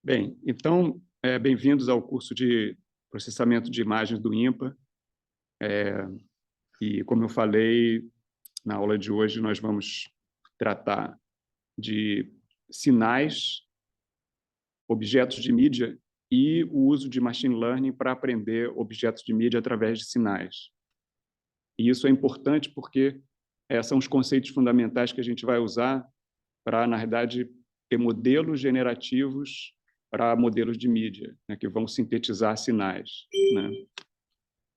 Bem, então, bem-vindos ao curso de processamento de imagens do INPA. E, como eu falei, na aula de hoje nós vamos tratar de sinais, objetos de mídia e o uso de machine learning para aprender objetos de mídia através de sinais. E isso é importante porque são os conceitos fundamentais que a gente vai usar para, na verdade, ter modelos generativos para modelos de mídia, né, que vão sintetizar sinais, né?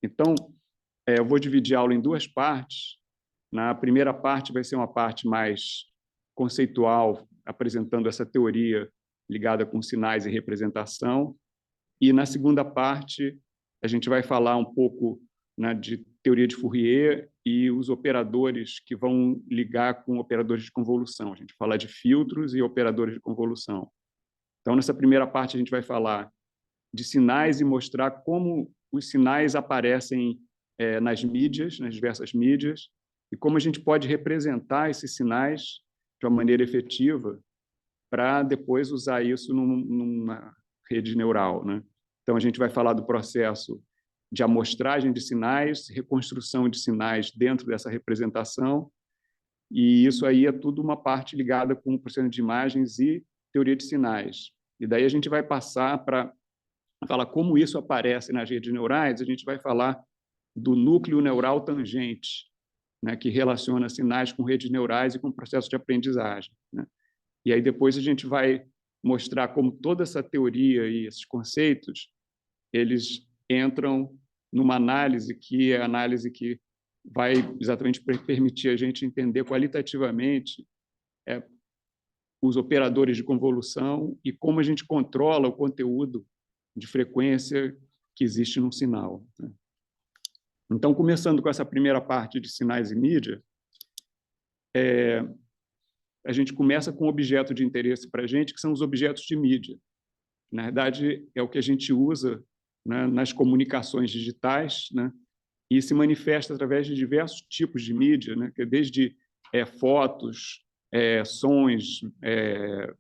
Então, eu vou dividir a aula em duas partes. Na primeira parte vai ser uma parte mais conceitual, apresentando essa teoria ligada com sinais e representação. E, na segunda parte, a gente vai falar um pouco, né, de teoria de Fourier e os operadores que vão ligar com operadores de convolução. A gente fala de filtros e operadores de convolução. Então, nessa primeira parte, a gente vai falar de sinais e mostrar como os sinais aparecem nas mídias, nas diversas mídias, e como a gente pode representar esses sinais de uma maneira efetiva para depois usar isso numa rede neural, né? Então, a gente vai falar do processo de amostragem de sinais, reconstrução de sinais dentro dessa representação, e isso aí é tudo uma parte ligada com o processamento de imagens e teoria de sinais. E daí a gente vai passar para falar como isso aparece nas redes neurais. A gente vai falar do núcleo neural tangente, né, que relaciona sinais com redes neurais e com o processo de aprendizagem, né? E aí depois a gente vai mostrar como toda essa teoria e esses conceitos eles entram numa análise que é a análise que vai exatamente permitir a gente entender qualitativamente os operadores de convolução e como a gente controla o conteúdo de frequência que existe no sinal, né? Então, começando com essa primeira parte de sinais e mídia, a gente começa com um objeto de interesse para a gente, que são os objetos de mídia. Na verdade, é o que a gente usa, né, nas comunicações digitais, né, e se manifesta através de diversos tipos de mídia, né, que é desde fotos, sons,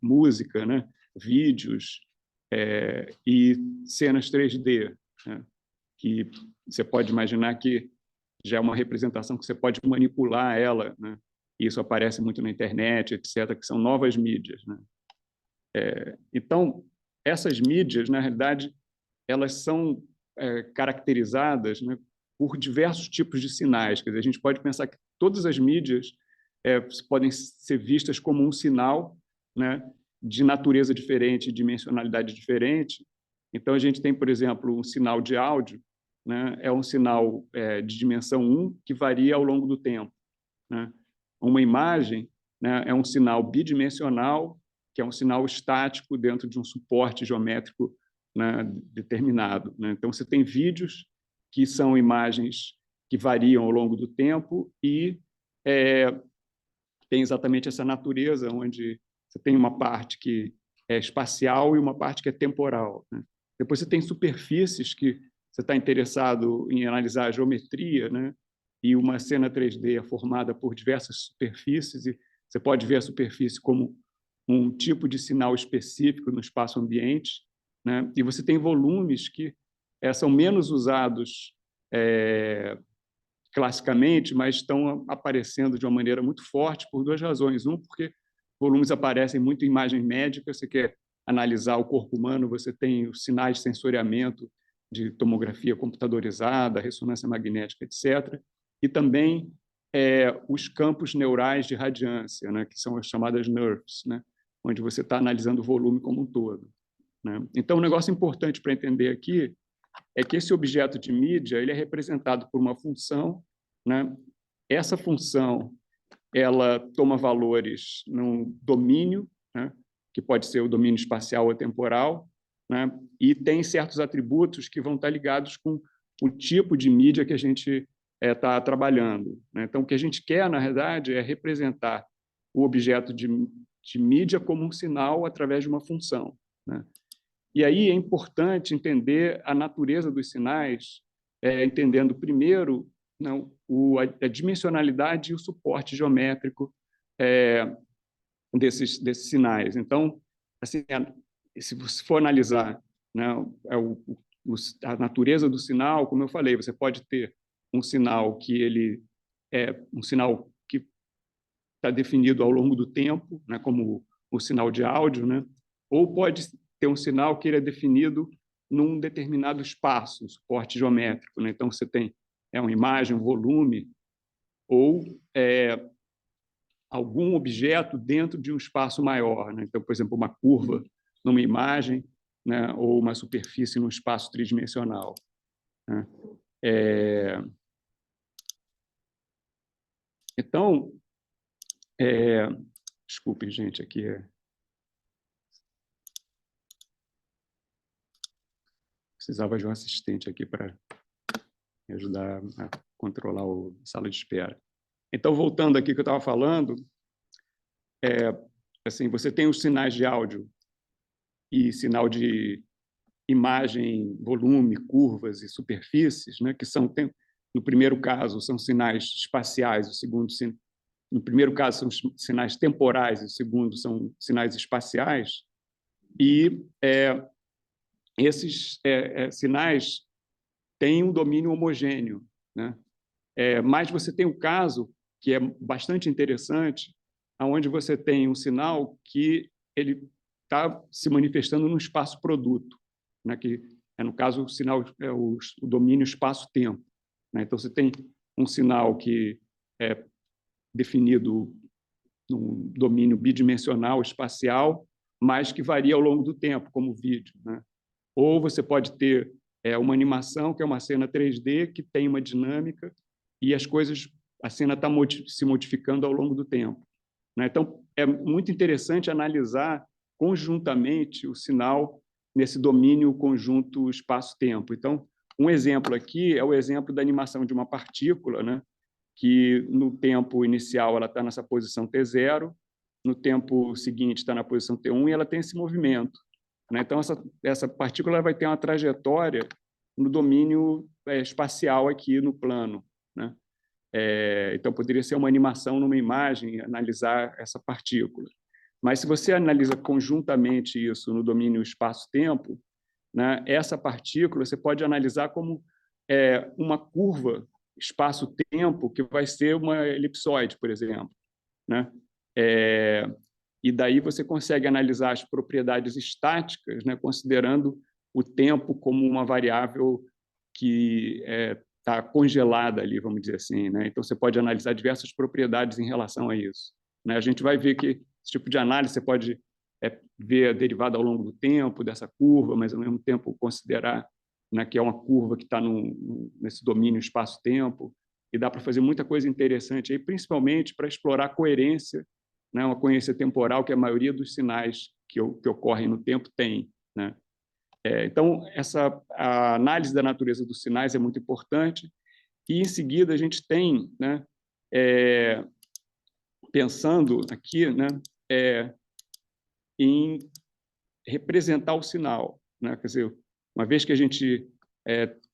música, né, vídeos e cenas 3D, né, que você pode imaginar que já é uma representação que você pode manipular ela, né? E isso aparece muito na internet, etc., que são novas mídias, né? Então, essas mídias, na realidade, elas são caracterizadas, né, por diversos tipos de sinais. Quer dizer, a gente pode pensar que todas as mídias podem ser vistas como um sinal, né, de natureza diferente, dimensionalidade diferente. Então, a gente tem, por exemplo, um sinal de áudio, né, é um sinal de dimensão 1 que varia ao longo do tempo, né? Uma imagem, né, é um sinal bidimensional, que é um sinal estático dentro de um suporte geométrico, né, determinado, né? Então, você tem vídeos que são imagens que variam ao longo do tempo e tem exatamente essa natureza, onde você tem uma parte que é espacial e uma parte que é temporal, né? Depois você tem superfícies que você está interessado em analisar a geometria, né? E uma cena 3D é formada por diversas superfícies, e você pode ver a superfície como um tipo de sinal específico no espaço ambiente, né? E você tem volumes que são menos usados classicamente, mas estão aparecendo de uma maneira muito forte por duas razões. Um, porque volumes aparecem muito em imagem médica, você quer analisar o corpo humano, você tem os sinais de sensoriamento de tomografia computadorizada, ressonância magnética, etc. E também os campos neurais de radiância, né, que são as chamadas NERVs, né, onde você está analisando o volume como um todo, né? Então, um negócio importante para entender aqui é que esse objeto de mídia ele é representado por uma função, né? Essa função ela toma valores num domínio, né, que pode ser o domínio espacial ou temporal, né, e tem certos atributos que vão estar ligados com o tipo de mídia que a gente está trabalhando, né? Então, o que a gente quer, na verdade, é representar o objeto de mídia como um sinal através de uma função, né? E aí é importante entender a natureza dos sinais, entendendo primeiro, não, a dimensionalidade e o suporte geométrico desses sinais. Então, assim, se você for analisar, né, a natureza do sinal, como eu falei, você pode ter um sinal que ele é um sinal que está definido ao longo do tempo, né, como o sinal de áudio, né, ou pode ter um sinal que ele é definido num determinado espaço, um suporte geométrico, né? Então você tem uma imagem, um volume, ou algum objeto dentro de um espaço maior, né? Então, por exemplo, uma curva numa imagem, né? Ou uma superfície num espaço tridimensional, né? Então, desculpem, gente, aqui precisava de um assistente aqui para me ajudar a controlar a sala de espera. Então, voltando aqui que eu estava falando, assim, você tem os sinais de áudio e sinal de imagem, volume, curvas e superfícies, né, que são, no primeiro caso, são sinais espaciais, no primeiro caso são sinais temporais, e no segundo são sinais espaciais, e esses sinais têm um domínio homogêneo, né? Mas você tem um caso que é bastante interessante, onde você tem um sinal que ele está se manifestando no espaço-produto, né, que no caso, o sinal o domínio espaço-tempo, né? Então, você tem um sinal que é definido num domínio bidimensional espacial, mas que varia ao longo do tempo, como o vídeo, né? Ou você pode ter uma animação, que é uma cena 3D, que tem uma dinâmica e a cena está se modificando ao longo do tempo, né? Então, é muito interessante analisar conjuntamente o sinal nesse domínio conjunto espaço-tempo. Então, um exemplo aqui é o exemplo da animação de uma partícula, né, que no tempo inicial ela está nessa posição T0, no tempo seguinte está na posição T1 e ela tem esse movimento, né? Então, essa partícula vai ter uma trajetória no domínio espacial aqui no plano, né? Então, poderia ser uma animação numa imagem, analisar essa partícula. Mas, se você analisa conjuntamente isso no domínio espaço-tempo, né, essa partícula você pode analisar como uma curva espaço-tempo que vai ser uma elipsoide, por exemplo, né? E daí você consegue analisar as propriedades estáticas, né, considerando o tempo como uma variável que está congelada ali, vamos dizer assim, né? Então, você pode analisar diversas propriedades em relação a isso, né? A gente vai ver que esse tipo de análise você pode ver a derivada ao longo do tempo dessa curva, mas, ao mesmo tempo, considerar, né, que é uma curva que está nesse domínio espaço-tempo, e dá para fazer muita coisa interessante aí, principalmente para explorar a coerência, né, uma coerência temporal que a maioria dos sinais que ocorrem no tempo tem, né? Então, a análise da natureza dos sinais é muito importante, e, em seguida, a gente tem, né, pensando aqui, né, em representar o sinal, né? Quer dizer, uma vez que a gente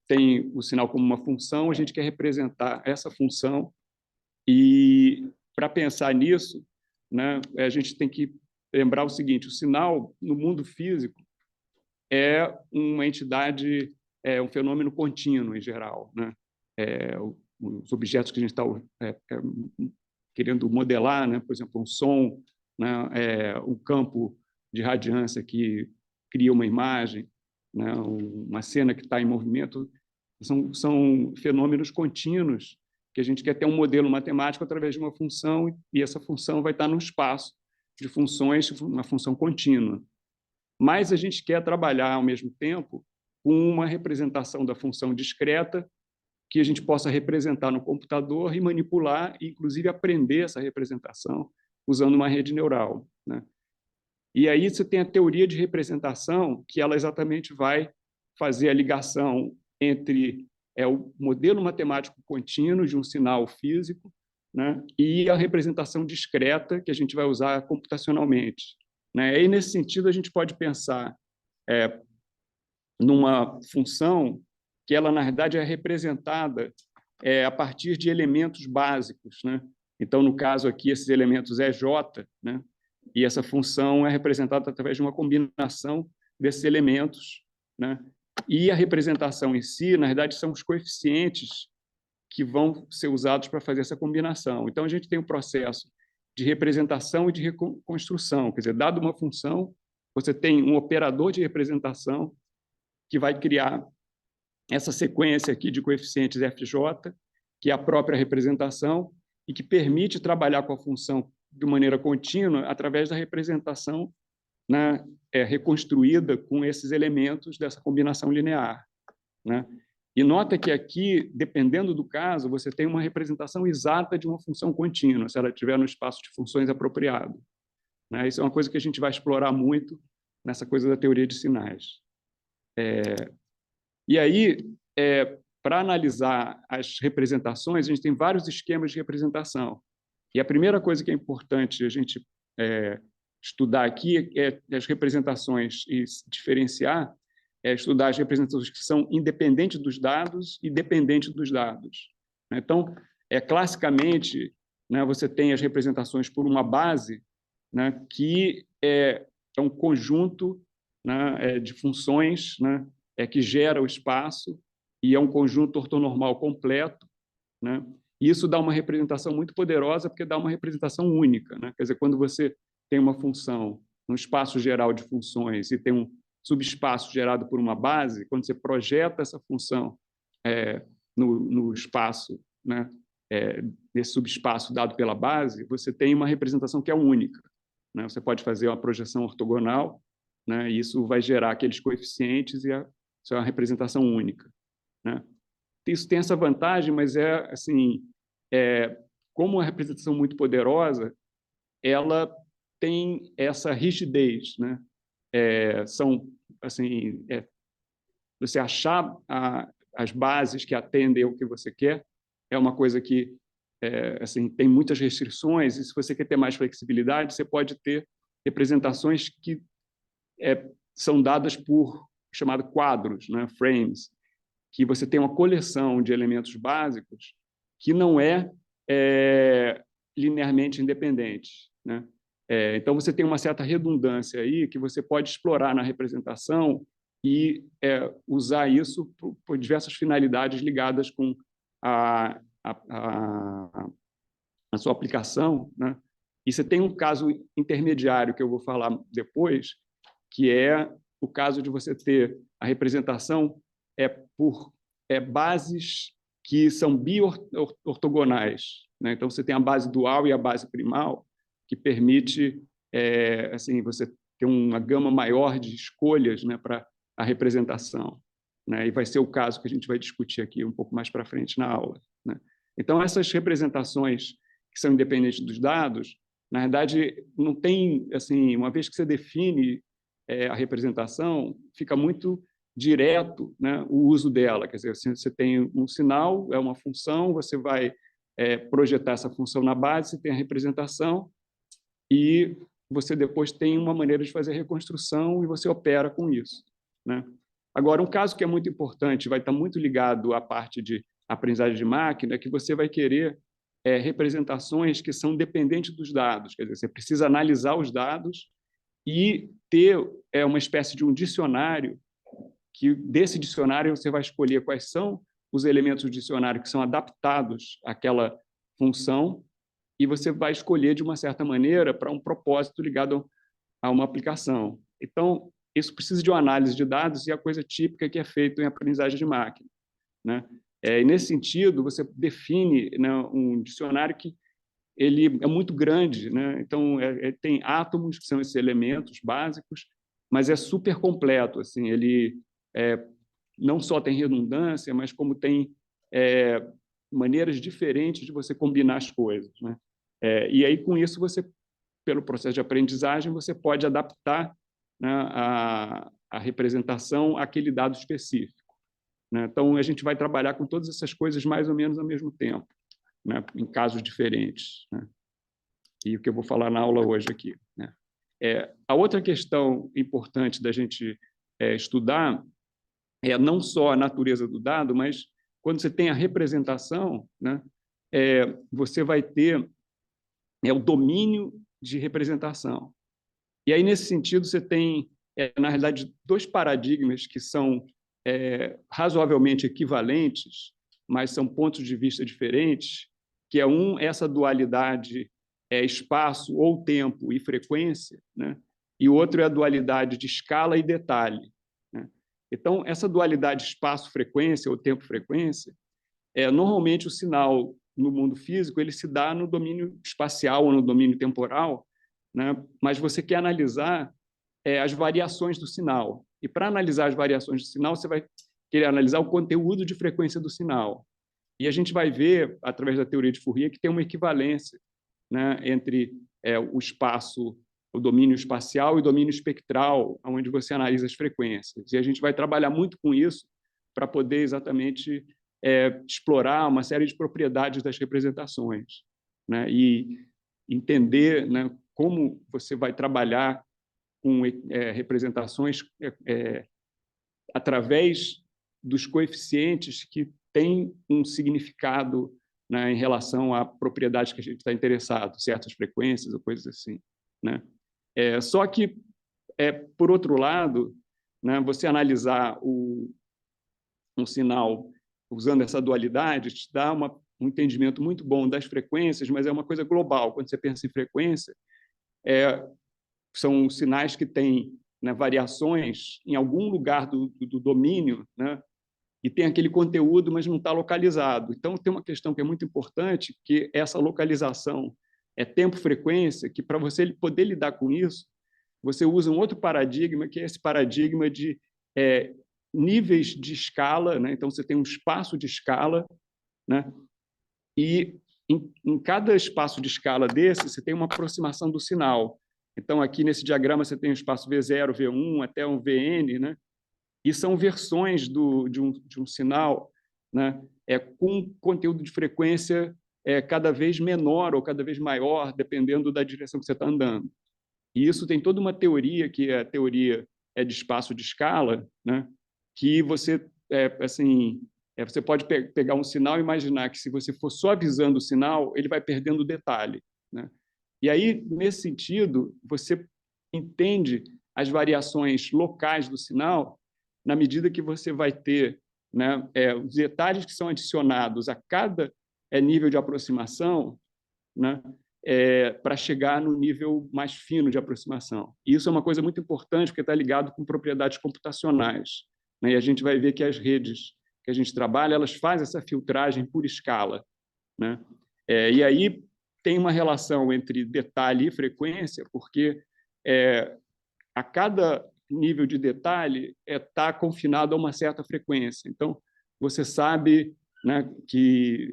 tem o sinal como uma função, a gente quer representar essa função, e, para pensar nisso, né, a gente tem que lembrar o seguinte: o sinal, no mundo físico, é uma entidade, um fenômeno contínuo, em geral, né? Os objetos que a gente está querendo modelar, né? Por exemplo, um som, né? Um campo de radiância que cria uma imagem, né? Uma cena que está em movimento, são fenômenos contínuos que a gente quer ter um modelo matemático através de uma função, e essa função vai estar no espaço de funções, uma função contínua. Mas a gente quer trabalhar, ao mesmo tempo, com uma representação da função discreta que a gente possa representar no computador e manipular, e, inclusive, aprender essa representação usando uma rede neural, né? E aí você tem a teoria de representação, que ela exatamente vai fazer a ligação entre o modelo matemático contínuo de um sinal físico, né, e a representação discreta que a gente vai usar computacionalmente, né? E, nesse sentido, a gente pode pensar numa função que ela, na verdade, é representada a partir de elementos básicos, né? Então, no caso aqui, esses elementos EJ, né, E essa função é representada através de uma combinação desses elementos, né? E a representação em si, na verdade, são os coeficientes que vão ser usados para fazer essa combinação. Então, a gente tem um processo de representação e de reconstrução. Quer dizer, dado uma função, você tem um operador de representação que vai criar essa sequência aqui de coeficientes FJ, que é a própria representação, e que permite trabalhar com a função de maneira contínua através da representação, né, reconstruída com esses elementos dessa combinação linear, né? E nota que aqui, dependendo do caso, você tem uma representação exata de uma função contínua, se ela estiver no espaço de funções apropriado, né? Isso é uma coisa que a gente vai explorar muito nessa coisa da teoria de sinais. E aí, para analisar as representações, a gente tem vários esquemas de representação. E a primeira coisa que é importante a gente estudar aqui é as representações e diferenciar, estudar as representações que são independentes dos dados e dependentes dos dados. Então, classicamente, né, você tem as representações por uma base, né, que é um conjunto, né, de funções, né, que gera o espaço e é um conjunto ortonormal completo, né? E isso dá uma representação muito poderosa, porque dá uma representação única, né? Quer dizer, quando você tem uma função no espaço geral de funções e tem um subespaço gerado por uma base, quando você projeta essa função no espaço, né, nesse subespaço dado pela base, você tem uma representação que é única, né? Você pode fazer uma projeção ortogonal, né, e isso vai gerar aqueles coeficientes e isso é uma representação única, né? Isso tem essa vantagem, mas assim, como a representação muito poderosa, ela tem essa rigidez, né? São assim, você achar as bases que atendem ao que você quer é uma coisa que assim, tem muitas restrições, e se você quer ter mais flexibilidade, você pode ter representações que são dadas por chamado quadros, né, frames, que você tem uma coleção de elementos básicos que não é linearmente independente, né? Então, você tem uma certa redundância aí que você pode explorar na representação e usar isso por diversas finalidades ligadas com a sua aplicação, né? E você tem um caso intermediário que eu vou falar depois, que é o caso de você ter a representação por bases que são bi-ortogonais, né? Então, você tem a base dual e a base primal, que permite assim, você ter uma gama maior de escolhas, né, para a representação, né? E vai ser o caso que a gente vai discutir aqui um pouco mais para frente na aula, né? Então, essas representações que são independentes dos dados, na verdade, não tem, assim, uma vez que você define a representação, fica muito direto, né, o uso dela. Quer dizer, você tem um sinal, é uma função, você vai projetar essa função na base, você tem a representação e você depois tem uma maneira de fazer a reconstrução e você opera com isso, né? Agora, um caso que é muito importante, vai estar muito ligado à parte de aprendizagem de máquina, é que você vai querer representações que são dependentes dos dados. Quer dizer, você precisa analisar os dados e ter uma espécie de um dicionário, que desse dicionário você vai escolher quais são os elementos do dicionário que são adaptados àquela função e você vai escolher de uma certa maneira para um propósito ligado a uma aplicação. Então, isso precisa de uma análise de dados e a coisa típica que é feita em aprendizagem de máquina, né? E nesse sentido, você define, né, um dicionário que ele é muito grande, né? Então, tem átomos, que são esses elementos básicos, mas é super completo. Assim, ele não só tem redundância, mas como tem maneiras diferentes de você combinar as coisas, né? E aí, com isso, você, pelo processo de aprendizagem, você pode adaptar, né, a representação àquele dado específico, né? Então, a gente vai trabalhar com todas essas coisas mais ou menos ao mesmo tempo, né, em casos diferentes, né? E o que eu vou falar na aula hoje aqui, né? A outra questão importante da gente estudar é não só a natureza do dado, mas quando você tem a representação, né, você vai ter o domínio de representação. E aí, nesse sentido, você tem, na realidade, dois paradigmas que são razoavelmente equivalentes, mas são pontos de vista diferentes, que é essa dualidade espaço ou tempo e frequência, né? E o outro é a dualidade de escala e detalhe, né? Então, essa dualidade espaço-frequência ou tempo-frequência, normalmente o sinal no mundo físico ele se dá no domínio espacial ou no domínio temporal, né? Mas você quer analisar as variações do sinal. E para analisar as variações do sinal, você vai querer analisar o conteúdo de frequência do sinal. E a gente vai ver, através da teoria de Fourier, que tem uma equivalência, né, entre o espaço, o domínio espacial e o domínio espectral, onde você analisa as frequências. E a gente vai trabalhar muito com isso para poder exatamente explorar uma série de propriedades das representações, né, e entender, né, como você vai trabalhar com representações através dos coeficientes que têm um significado, né, em relação a propriedades que a gente está interessado, certas frequências ou coisas assim, né? Só que, por outro lado, né, você analisar um sinal usando essa dualidade te dá um entendimento muito bom das frequências, mas é uma coisa global. Quando você pensa em frequência, são sinais que têm, né, variações em algum lugar do domínio, né, e tem aquele conteúdo, mas não está localizado. Então, tem uma questão que é muito importante, que essa localização tempo-frequência, que para você poder lidar com isso, você usa um outro paradigma, que é esse paradigma de níveis de escala, né? Então, você tem um espaço de escala, né? E em cada espaço de escala desse, você tem uma aproximação do sinal. Então, aqui nesse diagrama, você tem o espaço V0, V1, até um Vn, né? E são versões de um sinal, né, com conteúdo de frequência cada vez menor ou cada vez maior, dependendo da direção que você está andando. E isso tem toda uma teoria, que é a teoria de espaço de escala, né, que você, você pode pegar um sinal e imaginar que, se você for suavizando o sinal, ele vai perdendo detalhe, né? E aí, nesse sentido, você entende as variações locais do sinal na medida que você vai ter, né, os detalhes que são adicionados a cada nível de aproximação, né, para chegar no nível mais fino de aproximação. E isso é uma coisa muito importante, porque está ligado com propriedades computacionais, né? E a gente vai ver que as redes que a gente trabalha, elas fazem essa filtragem por escala, né? E aí tem uma relação entre detalhe e frequência, porque a cada nível de detalhe está confinado a uma certa frequência. Então, você sabe, né, que,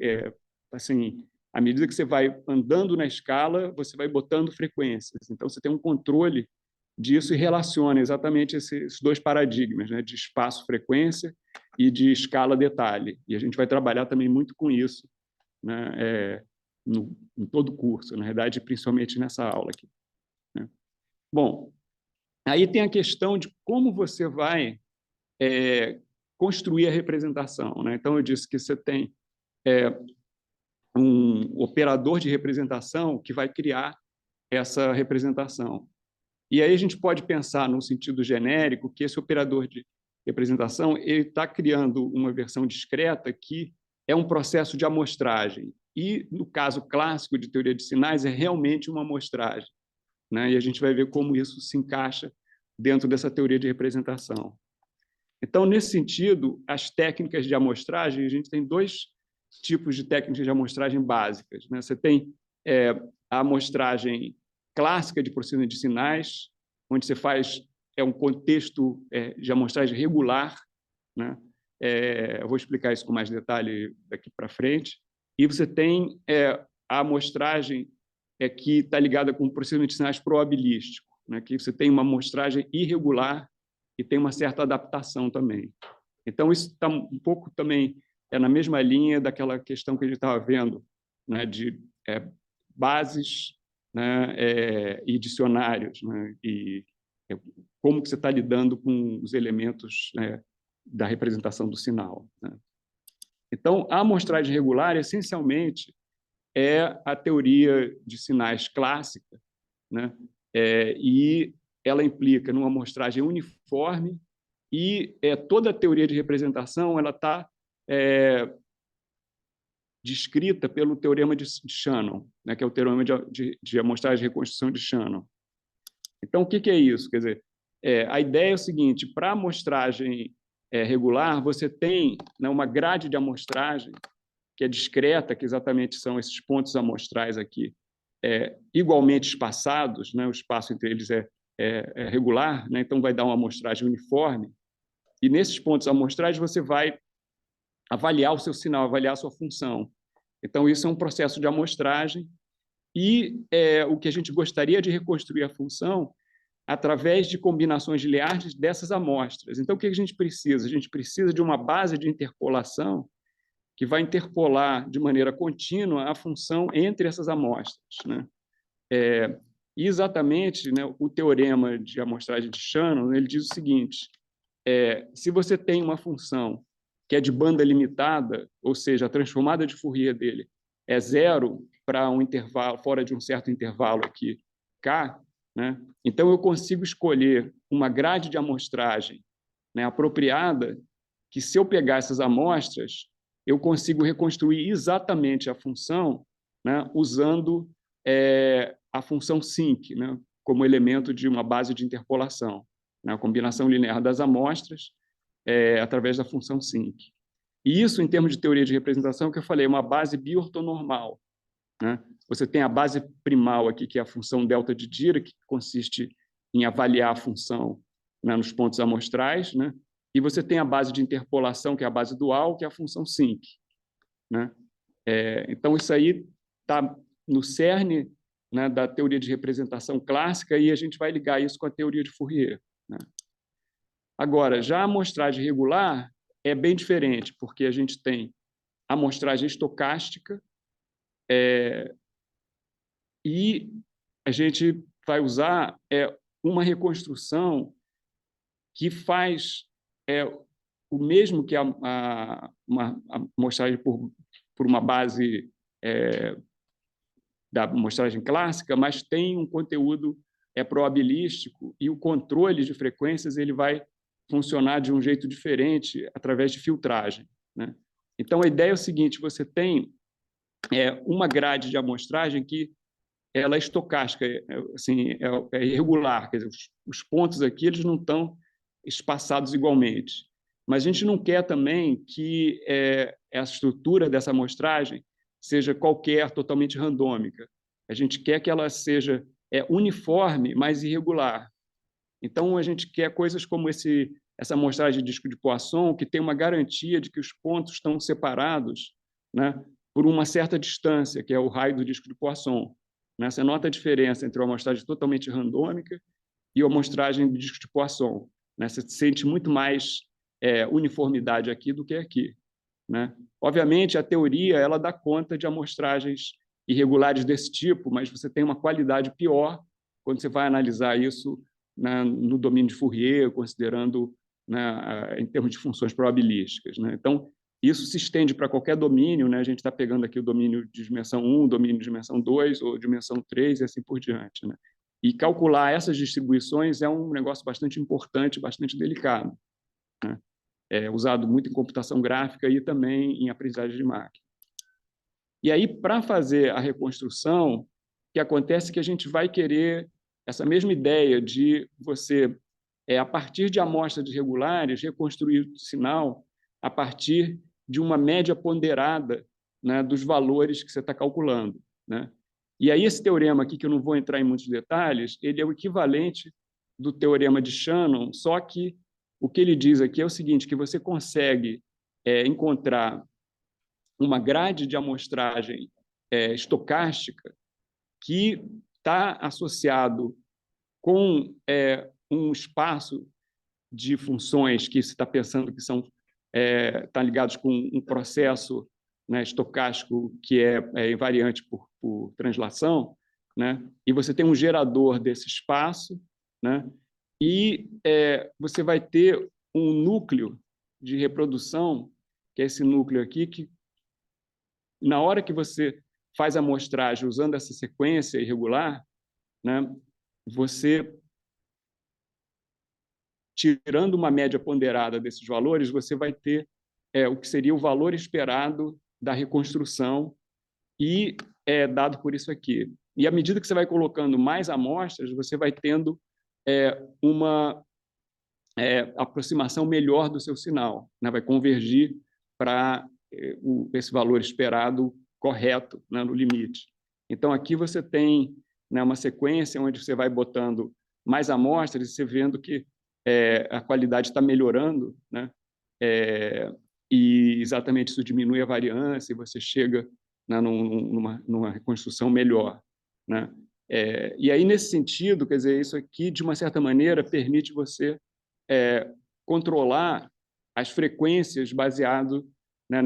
assim, à medida que você vai andando na escala, você vai botando frequências. Então, você tem um controle disso e relaciona exatamente esses dois paradigmas, né, de espaço-frequência e de escala-detalhe. E a gente vai trabalhar também muito com isso, né, em todo o curso, na verdade, principalmente nessa aula aqui, né? Bom, aí tem a questão de como você vai construir a representação, né? Então, eu disse que você tem um operador de representação que vai criar essa representação. E aí a gente pode pensar, no sentido genérico, que esse operador de representação ele está criando uma versão discreta que é um processo de amostragem. E, no caso clássico de teoria de sinais, é realmente uma amostragem, né? E a gente vai ver como isso se encaixa dentro dessa teoria de representação. Então, nesse sentido, as técnicas de amostragem, a gente tem dois tipos de técnicas de amostragem básicas, né? Você tem a amostragem clássica de processamento de sinais, onde você faz um contexto de amostragem regular, né? Eu vou explicar isso com mais detalhe daqui para frente. E você tem a amostragem que está ligada com o processamento de sinais probabilístico, né? Que você tem uma amostragem irregular e tem uma certa adaptação também. Então, isso está um pouco também na mesma linha daquela questão que a gente estava vendo, né, de bases, né, e dicionários, né, e como que você está lidando com os elementos, né, da representação do sinal, né? Então, a amostragem regular, essencialmente, é a teoria de sinais clássica, né? E ela implica numa amostragem uniforme e toda a teoria de representação ela está descrita pelo teorema de Shannon, né, que é o teorema de amostragem de reconstrução de Shannon. Então, o que é isso? Quer dizer, a ideia é o seguinte: para a amostragem regular, você tem, né, uma grade de amostragem que é discreta, que exatamente são esses pontos amostrais aqui, igualmente espaçados, né, o espaço entre eles é regular, né, então vai dar uma amostragem uniforme, e nesses pontos amostrais você vai avaliar o seu sinal, avaliar a sua função. Então, isso é um processo de amostragem, e o que a gente gostaria de reconstruir a função através de combinações lineares dessas amostras. Então, o que a gente precisa? A gente precisa de uma base de interpolação que vai interpolar de maneira contínua a função entre essas amostras, né? E exatamente, né, o teorema de amostragem de Shannon, ele diz o seguinte: se você tem uma função que é de banda limitada, ou seja, a transformada de Fourier dele é zero para um intervalo, fora de um certo intervalo aqui, K, né? Então eu consigo escolher uma grade de amostragem, né, apropriada, que se eu pegar essas amostras, eu consigo reconstruir exatamente a função, né, usando a função sinc, né, como elemento de uma base de interpolação, né, a combinação linear das amostras através da função sinc. E isso, em termos de teoria de representação, que eu falei, é uma base biortonormal, né? Você tem a base primal aqui, que é a função delta de Dirac, que consiste em avaliar a função, né, nos pontos amostrais, né? E você tem a base de interpolação, que é a base dual, que é a função sinc, né? Então, isso aí está no cerne, né, da teoria de representação clássica, e a gente vai ligar isso com a teoria de Fourier, né? Agora, já a amostragem regular é bem diferente, porque a gente tem a amostragem estocástica, e a gente vai usar uma reconstrução que faz o mesmo que uma amostragem por uma base da amostragem clássica, mas tem um conteúdo probabilístico, e o controle de frequências ele vai funcionar de um jeito diferente através de filtragem, né? Então, a ideia é o seguinte: você tem uma grade de amostragem que ela é estocástica, assim, é irregular, quer dizer, os pontos aqui eles não estão espaçados igualmente. Mas a gente não quer também que a estrutura dessa amostragem seja qualquer, totalmente randômica. A gente quer que ela seja uniforme, mas irregular. Então, a gente quer coisas como essa amostragem de disco de Poisson, que tem uma garantia de que os pontos estão separados, né, por uma certa distância, que é o raio do disco de Poisson, né? Você nota a diferença entre uma amostragem totalmente randômica e a amostragem de disco de Poisson, né? Você sente muito mais uniformidade aqui do que aqui, né? Obviamente, a teoria ela dá conta de amostragens irregulares desse tipo, mas você tem uma qualidade pior quando você vai analisar isso, né, no domínio de Fourier, considerando, né, em termos de funções probabilísticas, né? Então, isso se estende para qualquer domínio, né? A gente está pegando aqui o domínio de dimensão 1, domínio de dimensão 2 ou dimensão 3 e assim por diante, né? E calcular essas distribuições é um negócio bastante importante, bastante delicado, né? É usado muito em computação gráfica e também em aprendizagem de máquina. E aí, para fazer a reconstrução, o que acontece é que a gente vai querer essa mesma ideia de você, a partir de amostras regulares, reconstruir o sinal a partir de uma média ponderada, né, dos valores que você está calculando, né? E aí esse teorema aqui, que eu não vou entrar em muitos detalhes, ele é o equivalente do teorema de Shannon, só que o que ele diz aqui é o seguinte, que você consegue encontrar uma grade de amostragem estocástica que está associado com um espaço de funções que se está pensando que são ligados com um processo, né, estocástico que é invariante por translação, né? E você tem um gerador desse espaço, né? E você vai ter um núcleo de reprodução, que é esse núcleo aqui, que na hora que você faz a amostragem usando essa sequência irregular, né, você tirando uma média ponderada desses valores, você vai ter o que seria o valor esperado da reconstrução e dado por isso aqui. E à medida que você vai colocando mais amostras, você vai tendo uma aproximação melhor do seu sinal, né? Vai convergir para esse valor esperado correto, né, no limite. Então, aqui você tem, né, uma sequência onde você vai botando mais amostras e você vendo que a qualidade está melhorando, né? E exatamente isso diminui a variância e você chega, né, numa reconstrução melhor, né? E aí, nesse sentido, quer dizer, isso aqui, de uma certa maneira, permite você controlar as frequências baseado, né,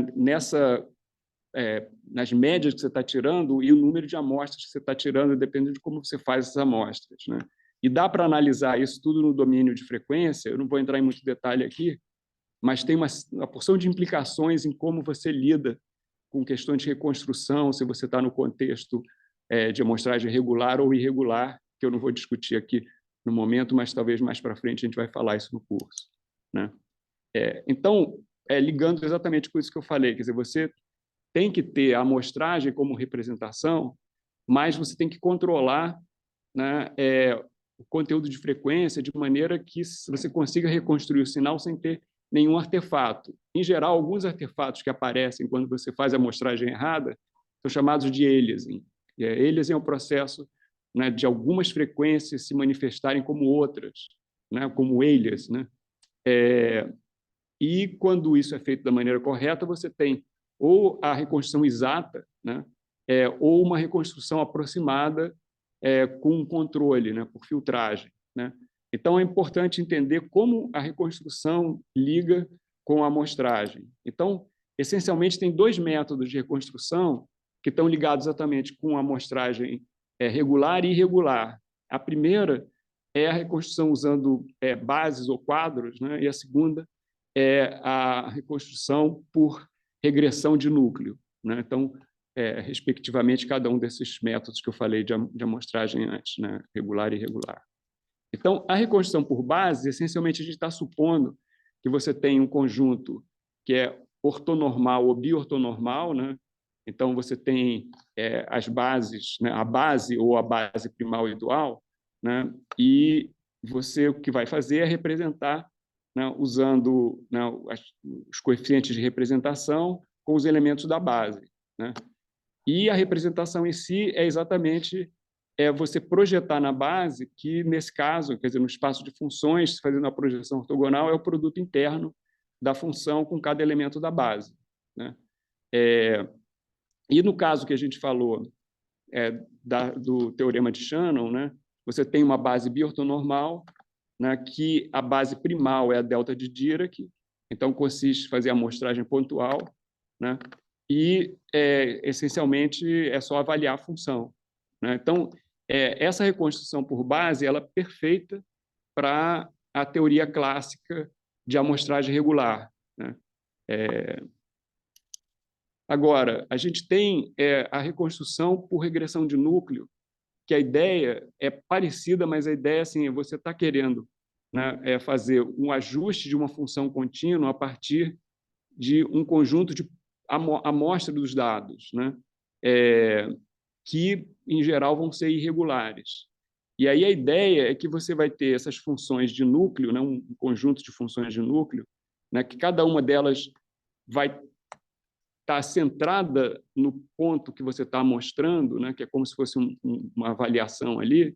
nas médias que você está tirando e o número de amostras que você está tirando, dependendo de como você faz essas amostras, né? E dá para analisar isso tudo no domínio de frequência. Eu não vou entrar em muito detalhe aqui, mas tem uma porção de implicações em como você lida com questões de reconstrução, se você está no contexto de amostragem regular ou irregular, que eu não vou discutir aqui no momento, mas talvez mais para frente a gente vai falar isso no curso, né? Então, ligando exatamente com isso que eu falei, quer dizer, você tem que ter a amostragem como representação, mas você tem que controlar, né, o conteúdo de frequência de maneira que você consiga reconstruir o sinal sem ter nenhum artefato. Em geral, alguns artefatos que aparecem quando você faz a amostragem errada são chamados de aliasing. Aliasing é o processo, né, de algumas frequências se manifestarem como outras, né, como alias, né? E quando isso é feito da maneira correta, você tem ou a reconstrução exata, né, ou uma reconstrução aproximada com controle, né, por filtragem, né? Então, é importante entender como a reconstrução liga com a amostragem. Então, essencialmente, tem dois métodos de reconstrução que estão ligados exatamente com a amostragem regular e irregular. A primeira é a reconstrução usando bases ou quadros, né? E a segunda é a reconstrução por regressão de núcleo, né? Então, respectivamente, cada um desses métodos que eu falei de amostragem antes, né? Regular e irregular. Então, a reconstrução por base, essencialmente, a gente está supondo que você tem um conjunto que é ortonormal ou biortonormal, né? Então, você tem as bases, né? A base ou a base primal e dual, né? E você o que vai fazer é representar, né, usando, né, os coeficientes de representação com os elementos da base, né? E a representação em si é exatamente você projetar na base, que nesse caso, quer dizer, no espaço de funções, fazendo a projeção ortogonal, é o produto interno da função com cada elemento da base, né? E no caso que a gente falou do teorema de Shannon, né, você tem uma base biortonormal, né, que a base primal é a delta de Dirac, então consiste em fazer a amostragem pontual, né, e essencialmente é só avaliar a função, né? Então, essa reconstrução por base ela é perfeita para a teoria clássica de amostragem regular, né? Agora, a gente tem a reconstrução por regressão de núcleo, que a ideia é parecida, mas a ideia assim, você está querendo, né, fazer um ajuste de uma função contínua a partir de um conjunto de amostra dos dados, né, que, em geral, vão ser irregulares. E aí a ideia é que você vai ter essas funções de núcleo, né, um conjunto de funções de núcleo, né, que cada uma delas vai estar centrada no ponto que você está mostrando, né, que é como se fosse uma avaliação ali,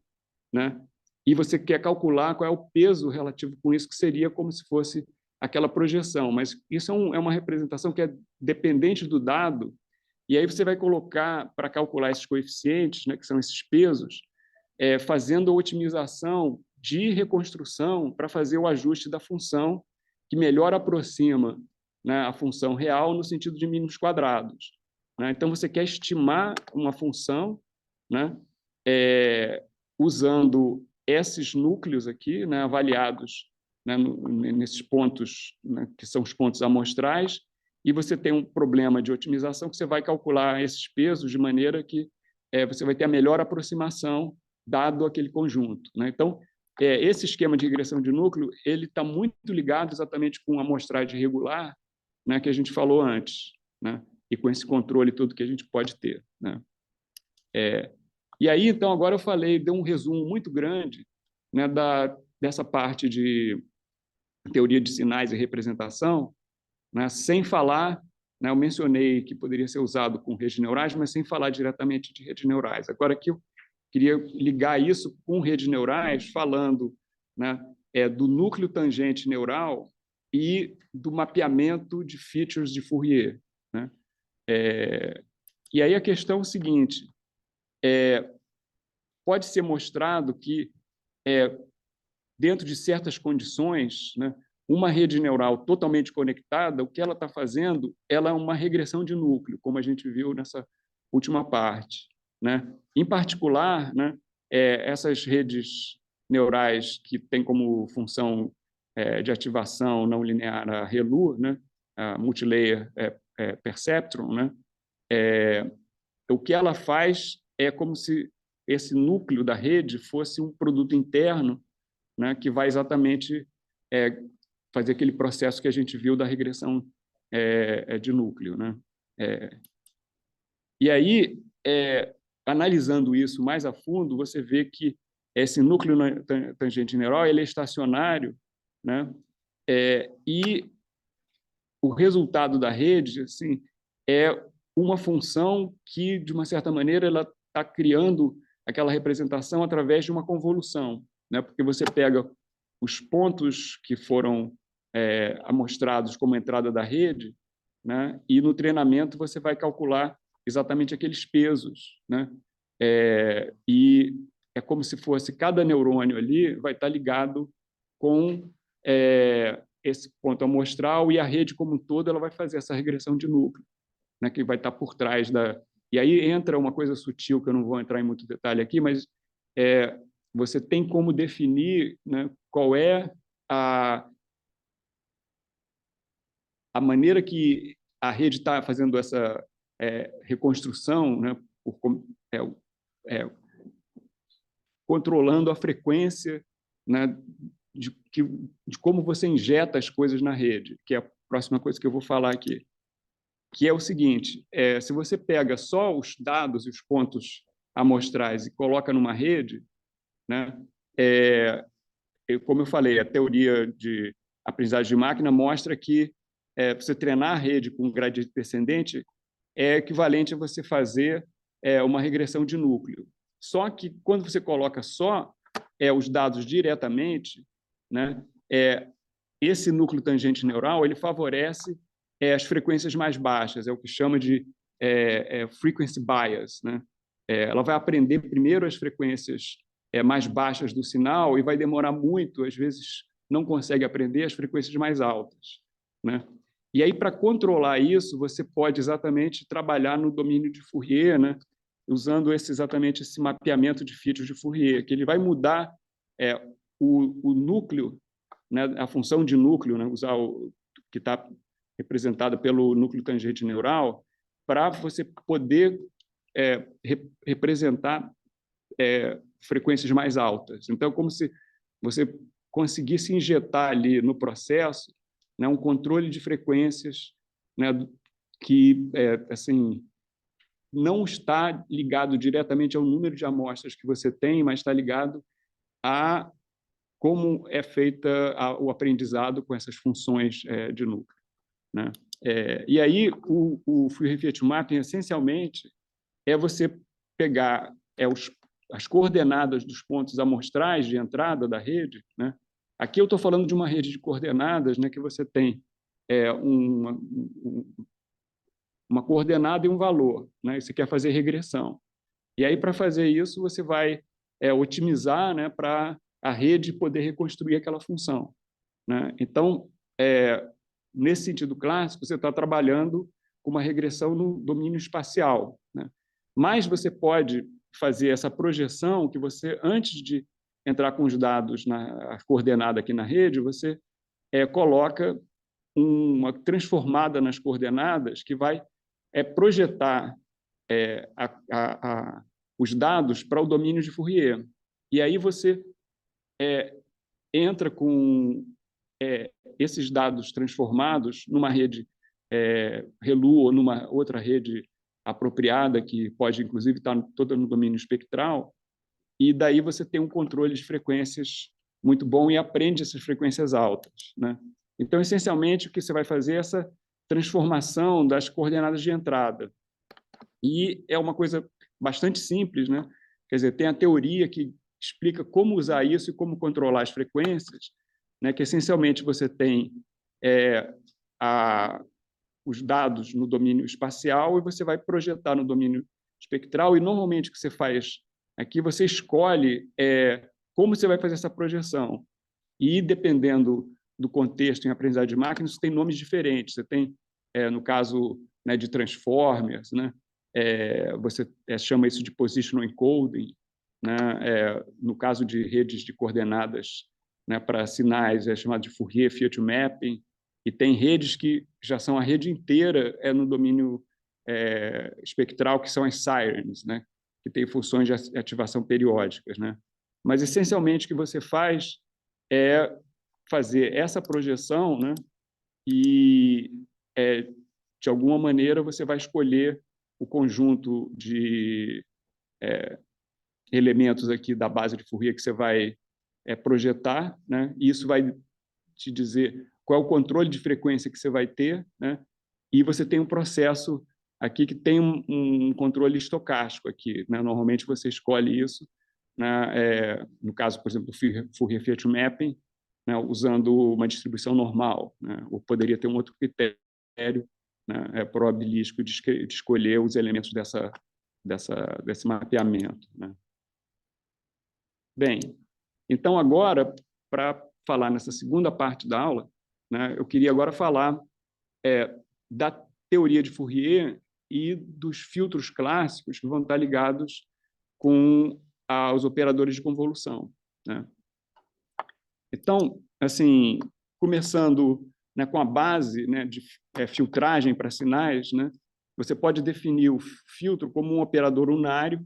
né, e você quer calcular qual é o peso relativo com isso, que seria como se fosse aquela projeção. Mas isso é uma representação que é dependente do dado, e aí você vai colocar, para calcular esses coeficientes, né, que são esses pesos, fazendo a otimização de reconstrução para fazer o ajuste da função que melhor aproxima, né, a função real no sentido de mínimos quadrados, né? Então, você quer estimar uma função, né, usando esses núcleos aqui, né, avaliados, né, nesses pontos, né, que são os pontos amostrais, e você tem um problema de otimização que você vai calcular esses pesos de maneira que você vai ter a melhor aproximação dado aquele conjunto, né? Então, esse esquema de regressão de núcleo ele está muito ligado exatamente com a amostragem regular, né, que a gente falou antes, né, e com esse controle todo que a gente pode ter, né. E aí, então, agora eu falei, dei um resumo muito grande, né, dessa parte de teoria de sinais e representação, né, sem falar, né, eu mencionei que poderia ser usado com redes neurais, mas sem falar diretamente de redes neurais. Agora, aqui eu queria ligar isso com redes neurais, falando, né, do núcleo tangente neural e do mapeamento de features de Fourier, né? E aí a questão é o seguinte, pode ser mostrado que, dentro de certas condições, né, uma rede neural totalmente conectada, o que ela está fazendo, ela é uma regressão de núcleo, como a gente viu nessa última parte, né? Em particular, né, essas redes neurais que têm como função de ativação não linear a ReLU, né, a Multilayer Perceptron, né, o que ela faz é como se esse núcleo da rede fosse um produto interno, né, que vai exatamente fazer aquele processo que a gente viu da regressão de núcleo, né? E aí, analisando isso mais a fundo, você vê que esse núcleo tangente neural ele é estacionário, né? E o resultado da rede, assim, é uma função que, de uma certa maneira, ela está criando aquela representação através de uma convolução, né? Porque você pega os pontos que foram amostrados como entrada da rede, né? E no treinamento você vai calcular exatamente aqueles pesos, né? E é como se fosse cada neurônio ali vai estar ligado com esse ponto amostral e a rede como um todo ela vai fazer essa regressão de núcleo, né? Que vai estar por trás da... E aí entra uma coisa sutil que eu não vou entrar em muito detalhe aqui, mas você tem como definir, né, qual é a maneira que a rede está fazendo essa reconstrução, né, controlando a frequência, né, de como você injeta as coisas na rede, que é a próxima coisa que eu vou falar aqui, que é o seguinte, se você pega só os dados e os pontos amostrais e coloca numa rede, né, como eu falei, a teoria de aprendizagem de máquina mostra que você treinar a rede com gradiente descendente é equivalente a você fazer uma regressão de núcleo. Só que, quando você coloca só os dados diretamente, né, esse núcleo tangente neural ele favorece as frequências mais baixas, é o que chama de frequency bias, né? Ela vai aprender primeiro as frequências mais baixas do sinal e vai demorar muito, às vezes não consegue aprender as frequências mais altas, né? E aí, para controlar isso, você pode exatamente trabalhar no domínio de Fourier, né? Usando exatamente esse mapeamento de features de Fourier, que ele vai mudar o núcleo, né? A função de núcleo, né? Usar o que está representada pelo núcleo tangente neural, para você poder representar frequências mais altas. Então, como se você conseguisse injetar ali no processo, né, um controle de frequências, né, que assim não está ligado diretamente ao número de amostras que você tem, mas está ligado a como é feita o aprendizado com essas funções de núcleo, né? E aí o Fourier Fiat Mapping essencialmente é você pegar as coordenadas dos pontos amostrais de entrada da rede, né? Aqui eu estou falando de uma rede de coordenadas, né, que você tem uma coordenada e um valor, né? E você quer fazer regressão. E aí, para fazer isso, você vai otimizar, né, para a rede poder reconstruir aquela função, né? Então, nesse sentido clássico, você está trabalhando com uma regressão no domínio espacial, né? Mas você pode fazer essa projeção que você, antes de entrar com os dados na coordenada aqui na rede, você coloca uma transformada nas coordenadas que vai projetar os dados para o domínio de Fourier. E aí você entra com esses dados transformados numa rede ReLU ou numa outra rede apropriada, que pode, inclusive, estar toda no domínio espectral, e daí você tem um controle de frequências muito bom e aprende essas frequências altas, né? Então, essencialmente, o que você vai fazer é essa transformação das coordenadas de entrada. E é uma coisa bastante simples, né? Quer dizer, tem a teoria que explica como usar isso e como controlar as frequências, né? Que, essencialmente, você tem os dados no domínio espacial e você vai projetar no domínio espectral, e, normalmente, o que você faz aqui, você escolhe como você vai fazer essa projeção. E, dependendo do contexto em aprendizagem de máquinas, você tem nomes diferentes. Você tem, no caso, né, de transformers, né? Você chama isso de positional encoding, né? No caso de redes de coordenadas, né, para sinais, é chamado de Fourier Field Mapping, e tem redes que já são a rede inteira no domínio espectral, que são as sirens, né? Que tem funções de ativação periódicas, né? Mas, essencialmente, o que você faz é fazer essa projeção, né? E, de alguma maneira, você vai escolher o conjunto de elementos aqui da base de Fourier que você vai projetar, né? E isso vai te dizer qual é o controle de frequência que você vai ter, né? E você tem um processo aqui que tem um controle estocástico aqui, né? Normalmente você escolhe isso, né? No caso, por exemplo, do Fourier Field Mapping, né? Usando uma distribuição normal, né? Ou poderia ter um outro critério, né? Probabilístico de escolher os elementos desse mapeamento, né? Bem, então agora, para falar nessa segunda parte da aula, né? Eu queria agora falar da teoria de Fourier e dos filtros clássicos que vão estar ligados com os operadores de convolução, né? Então, assim, começando, né, com a base, né, de filtragem para sinais, né? Você pode definir o filtro como um operador unário,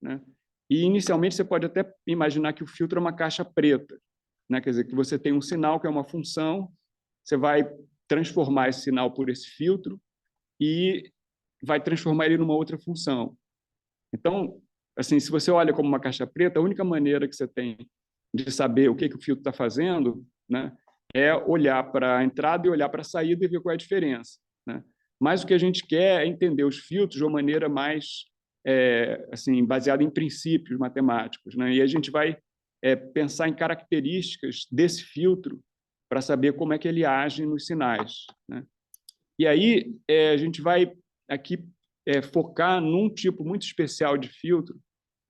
né? E, inicialmente, você pode até imaginar que o filtro é uma caixa preta, né? Quer dizer, que você tem um sinal que é uma função, você vai transformar esse sinal por esse filtro e vai transformar ele numa outra função. Então, assim, se você olha como uma caixa preta, a única maneira que você tem de saber o que o filtro está fazendo, né, é olhar para a entrada e olhar para a saída e ver qual é a diferença, né? Mas o que a gente quer é entender os filtros de uma maneira mais assim, baseada em princípios matemáticos, né? E a gente vai pensar em características desse filtro para saber como é que ele age nos sinais, né? E aí a gente vai aqui focar num tipo muito especial de filtro,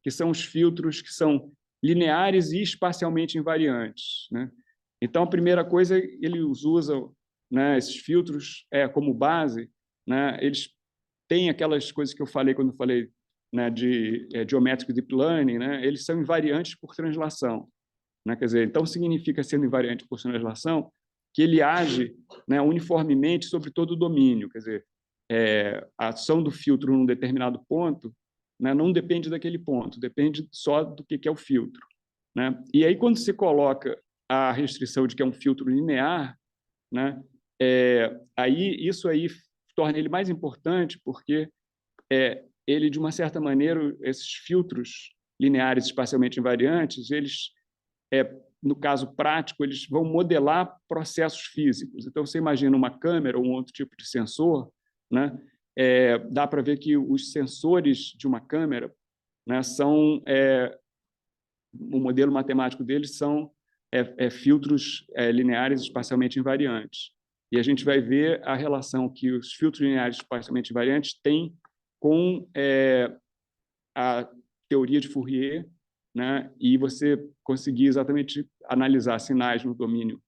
que são os filtros que são lineares e espacialmente invariantes, né? Então, a primeira coisa, eles usam, né, esses filtros como base, né? Eles têm aquelas coisas que eu falei quando eu falei, né, de Geometric Deep Learning, né? Eles são invariantes por translação, né? Quer dizer, então significa, sendo invariante por translação, que ele age, né, uniformemente sobre todo o domínio. Quer dizer, a ação do filtro num determinado ponto, né, não depende daquele ponto, depende só do que é o filtro, né? E aí, quando se coloca a restrição de que é um filtro linear, né, aí isso aí torna ele mais importante, porque ele, de uma certa maneira, esses filtros lineares espacialmente invariantes, eles, no caso prático, eles vão modelar processos físicos. Então, você imagina uma câmera ou um outro tipo de sensor, né? Dá para ver que os sensores de uma câmera, né, são o modelo matemático deles são filtros lineares espacialmente invariantes. E a gente vai ver a relação que os filtros lineares espacialmente invariantes têm com a teoria de Fourier, né? E você conseguir exatamente analisar sinais no domínio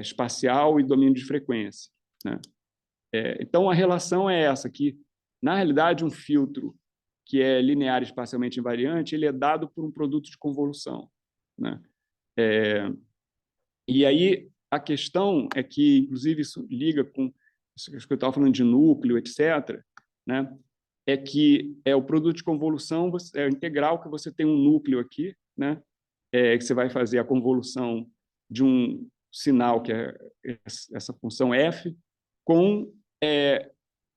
espacial e domínio de frequência, né? Então, a relação é essa, que, na realidade, um filtro que é linear espacialmente invariante, ele é dado por um produto de convolução, né? E aí a questão é que, inclusive, isso liga com isso que eu estava falando de núcleo, etc., né? É que o produto de convolução é o integral, que você tem um núcleo aqui, né? que você vai fazer a convolução de um sinal, que é essa função f, com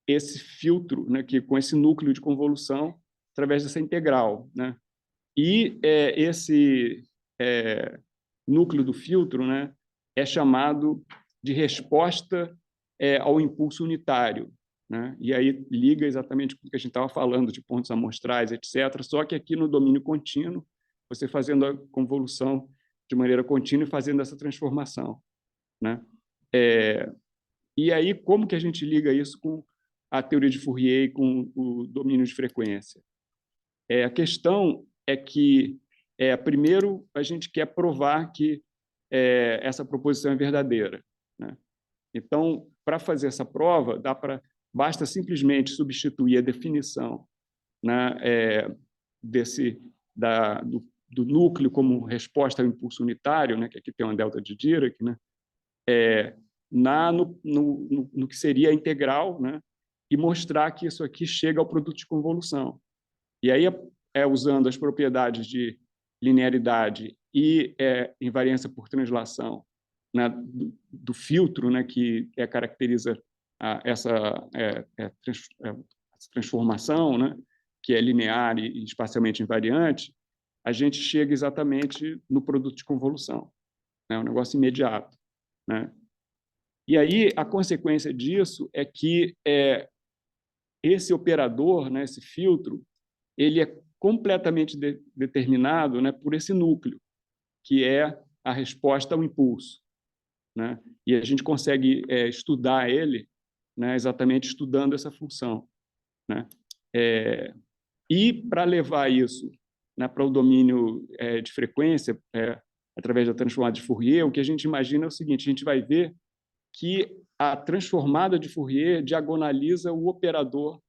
esse filtro, né, com esse núcleo de convolução, através dessa integral, né? E esse núcleo do filtro, né, é chamado de resposta ao impulso unitário, né? E aí liga exatamente com o que a gente estava falando, de pontos amostrais, etc. Só que aqui no domínio contínuo, você fazendo a convolução de maneira contínua e fazendo essa transformação, né? E aí, como que a gente liga isso com a teoria de Fourier e com o domínio de frequência? A questão é que, primeiro, a gente quer provar que essa proposição é verdadeira, né? Então, para fazer essa prova, basta simplesmente substituir a definição, né, do núcleo como resposta ao impulso unitário, né, que aqui tem uma delta de Dirac, né, no que seria a integral, né, e mostrar que isso aqui chega ao produto de convolução. E aí, usando as propriedades de linearidade e invariância por translação, né, do filtro, né, que caracteriza essa transformação, né, que é linear e espacialmente invariante, a gente chega exatamente no produto de convolução, né, um negócio imediato, né? E aí a consequência disso é que esse operador, né, esse filtro, ele é completamente determinado, né, por esse núcleo, que é a resposta ao impulso, né? E a gente consegue estudar ele, né, exatamente estudando essa função, né? E para levar isso, né, para o domínio de frequência, através da transformada de Fourier, o que a gente imagina é o seguinte: a gente vai ver que a transformada de Fourier diagonaliza o operador,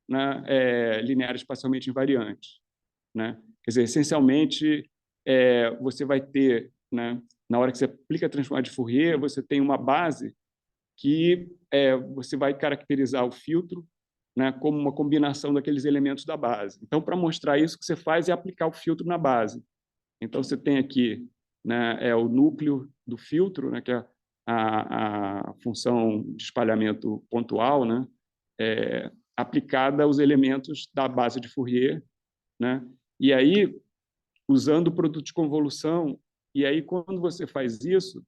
né, linear espacialmente invariante, né? Quer dizer, essencialmente, você vai ter, né, na hora que você aplica a transformada de Fourier, você tem uma base que você vai caracterizar o filtro, né, como uma combinação daqueles elementos da base. Então, para mostrar isso, o que você faz é aplicar o filtro na base. Então, você tem aqui, né, o núcleo do filtro, né, que é a função de espalhamento pontual, né, aplicada aos elementos da base de Fourier, né? E aí, usando o produto de convolução, e aí, quando você faz isso,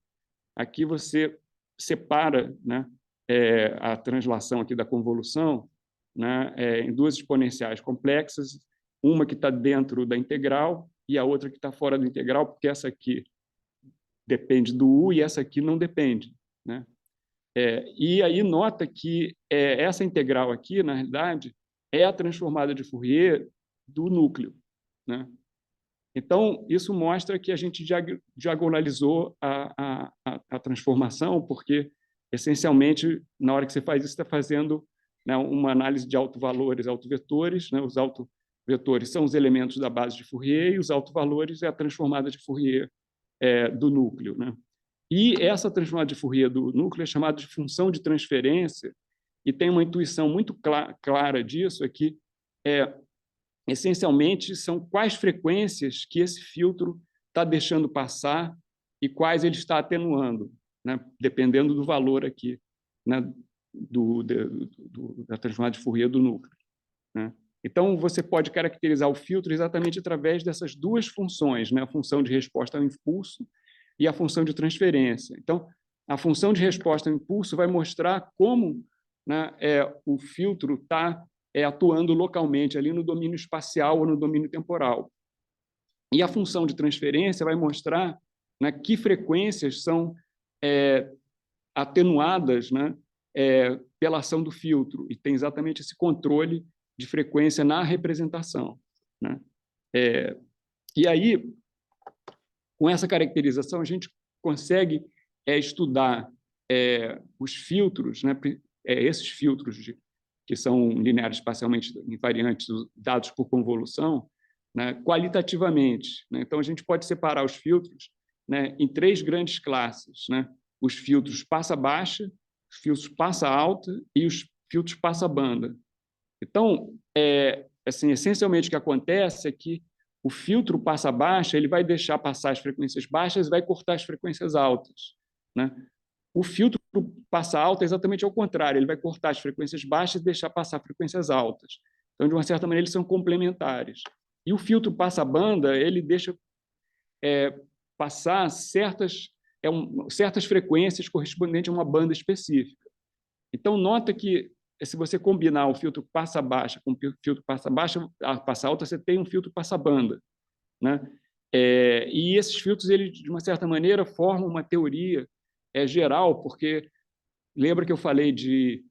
aqui você separa, né, a translação aqui da convolução, né, em duas exponenciais complexas, uma que está dentro da integral e a outra que está fora da integral, porque essa aqui depende do U e essa aqui não depende, né? E aí nota que essa integral aqui, na realidade, é a transformada de Fourier do núcleo, né? Então, isso mostra que a gente diagonalizou a transformação, porque, essencialmente, na hora que você faz isso, está fazendo, né, uma análise de autovalores, autovetores, né? Os autovetores são os elementos da base de Fourier e os autovalores é a transformada de Fourier do núcleo, né? E essa transformada de Fourier do núcleo é chamada de função de transferência, e tem uma intuição muito clara disso, é que, essencialmente, são quais frequências que esse filtro está deixando passar e quais ele está atenuando, né, dependendo do valor aqui, né, da transformada de Fourier do núcleo, né? Então, você pode caracterizar o filtro exatamente através dessas duas funções, né, a função de resposta ao impulso e a função de transferência. Então, a função de resposta ao impulso vai mostrar como, né, o filtro está atuando localmente, ali no domínio espacial ou no domínio temporal. E a função de transferência vai mostrar, né, que frequências são atenuadas, né, pela ação do filtro, e tem exatamente esse controle de frequência na representação, né? E aí, com essa caracterização, a gente consegue estudar os filtros, né, esses filtros que são lineares espacialmente invariantes dados por convolução, né, qualitativamente, né? Então, a gente pode separar os filtros, né, em três grandes classes, né? Os filtros passa-baixa, os filtros passa-alta e os filtros passa-banda. Então, assim, essencialmente o que acontece é que O filtro passa-baixa, ele vai deixar passar as frequências baixas e vai cortar as frequências altas, né? O filtro passa-alta é exatamente ao contrário, ele vai cortar as frequências baixas e deixar passar frequências altas. Então, de uma certa maneira, eles são complementares. E o filtro passa-banda, ele deixa passar certas frequências correspondentes a uma banda específica. Então, nota que, se você combinar o filtro passa-baixa com o filtro passa-alta, você tem um filtro passa-banda, né? E esses filtros, eles, de uma certa maneira, formam uma teoria geral, porque lembra que eu falei de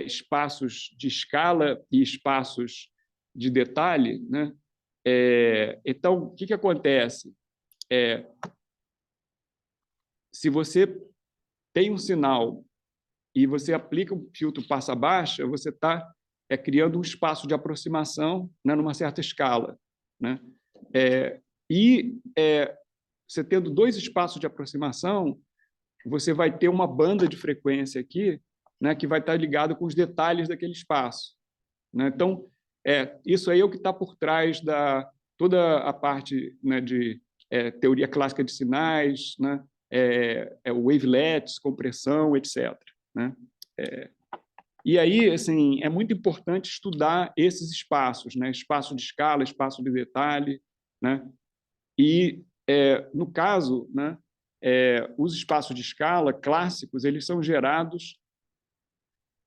espaços de escala e espaços de detalhe, né? Então, o que acontece? Se você tem um sinal e você aplica o filtro passa-baixa, você está criando um espaço de aproximação, né, numa certa escala, né? Você tendo dois espaços de aproximação, você vai ter uma banda de frequência aqui, né, que vai estar ligado com os detalhes daquele espaço, né? Então, isso aí é o que está por trás da toda a parte, né, de teoria clássica de sinais, né? Wavelets, compressão, etc., né? E aí, assim, é muito importante estudar esses espaços, né? Espaço de escala, espaço de detalhe, né? E, no caso, né, os espaços de escala clássicos, eles são gerados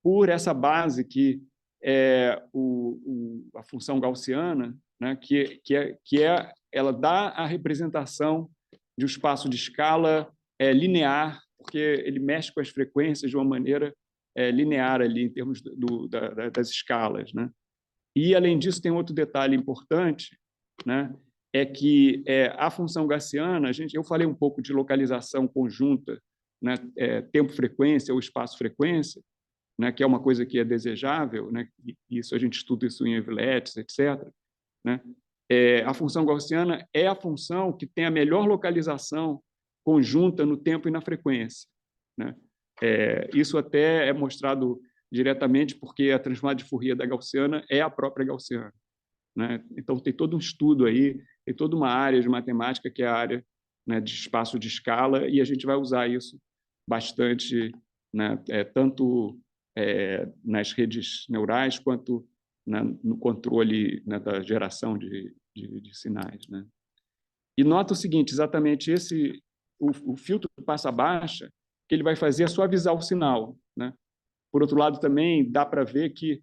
por essa base que é a função gaussiana, né, ela dá a representação de um espaço de escala linear, porque ele mexe com as frequências de uma maneira linear ali em termos das escalas, né? E, além disso, tem outro detalhe importante, né? É que a função gaussiana, eu falei um pouco de localização conjunta, né? Tempo-frequência ou espaço-frequência, né? Que é uma coisa que é desejável, né? Isso a gente estuda isso em wavelets, etc., né? A função gaussiana é a função que tem a melhor localização conjunta no tempo e na frequência, né? Isso até é mostrado diretamente porque a transformada de Fourier da gaussiana é a própria gaussiana, né? Então, tem todo um estudo aí, tem toda uma área de matemática que é a área, né, de espaço de escala, e a gente vai usar isso bastante, né, tanto nas redes neurais quanto, né, no controle, né, da geração de sinais, né? E nota o seguinte, exatamente o filtro passa-baixa, que ele vai fazer é suavizar o sinal, né? Por outro lado, também dá para ver que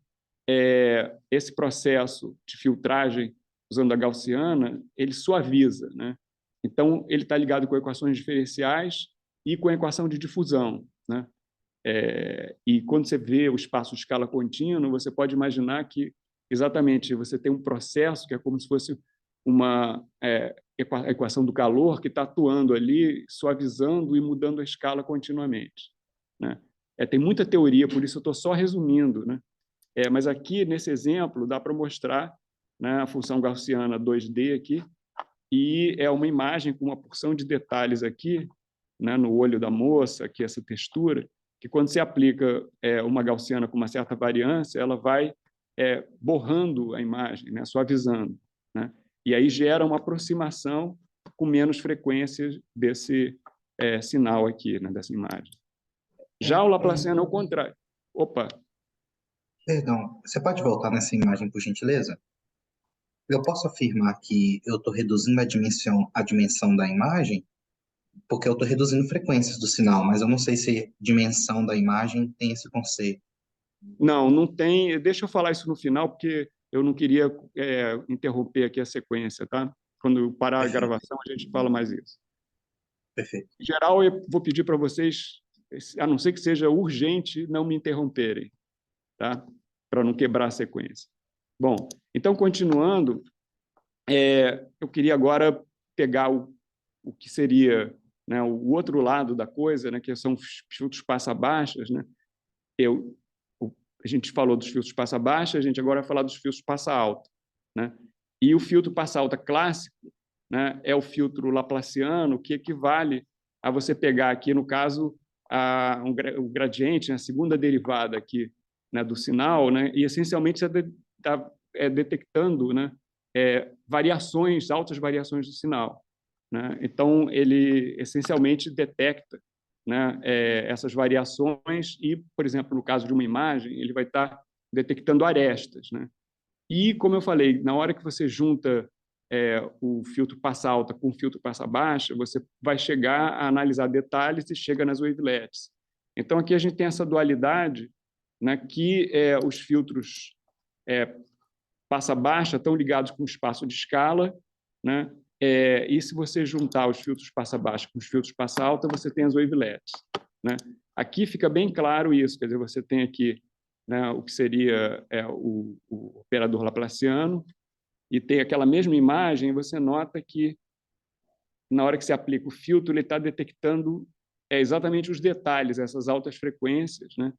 esse processo de filtragem usando a gaussiana, ele suaviza, né? Então, ele está ligado com equações diferenciais e com a equação de difusão, né? E quando você vê o espaço de escala contínua, você pode imaginar que, exatamente, você tem um processo que é como se fosse uma equação do calor que está atuando ali, suavizando e mudando a escala continuamente, né? Tem muita teoria, por isso eu estou só resumindo, né? Mas aqui, nesse exemplo, dá para mostrar, né, a função gaussiana 2D aqui, e é uma imagem com uma porção de detalhes aqui, né, no olho da moça, aqui essa textura, que quando você aplica uma gaussiana com uma certa variância, ela vai borrando a imagem, né, suavizando, né? E aí gera uma aproximação com menos frequências desse sinal aqui, né, dessa imagem. Já o Laplaciano é o contrário. Opa! Perdão, você pode voltar nessa imagem, por gentileza? Eu posso afirmar que eu estou reduzindo a dimensão da imagem, porque eu estou reduzindo frequências do sinal, mas eu não sei se dimensão da imagem tem esse conceito. Não, não tem. Deixa eu falar isso no final, porque eu não queria interromper aqui a sequência, tá? Quando eu parar a Perfeito, gravação, a gente fala mais isso. perfeito. Em geral, eu vou pedir para vocês, a não ser que seja urgente, não me interromperem, tá? Para não quebrar a sequência. Bom, então, continuando, eu queria agora pegar o que seria, né, o outro lado da coisa, né, que são os filtros passa-baixas, né? A gente falou dos filtros passa-baixa, a gente agora vai falar dos filtros passa-alta, né? E o filtro passa-alta clássico, né, é o filtro laplaciano, que equivale a você pegar aqui, no caso, o gradiente, né, a segunda derivada aqui, né, do sinal, né, e essencialmente você está detectando, né, variações, altas variações do sinal, né? Então, ele essencialmente detecta, né, essas variações e, por exemplo, no caso de uma imagem, ele vai estar detectando arestas, né? E, como eu falei, na hora que você junta o filtro passa-alta com o filtro passa-baixa, você vai chegar a analisar detalhes e chega nas wavelets. Então, aqui a gente tem essa dualidade, né, que os filtros passa-baixa estão ligados com o espaço de escala, né? E se você juntar os filtros passa-baixa com os filtros passa-alta, você tem as wavelets, né? Aqui fica bem claro isso, quer dizer, você tem aqui, né, o que seria o operador laplaciano, e tem aquela mesma imagem, você nota que, na hora que você aplica o filtro, ele está detectando exatamente os detalhes, essas altas frequências, né?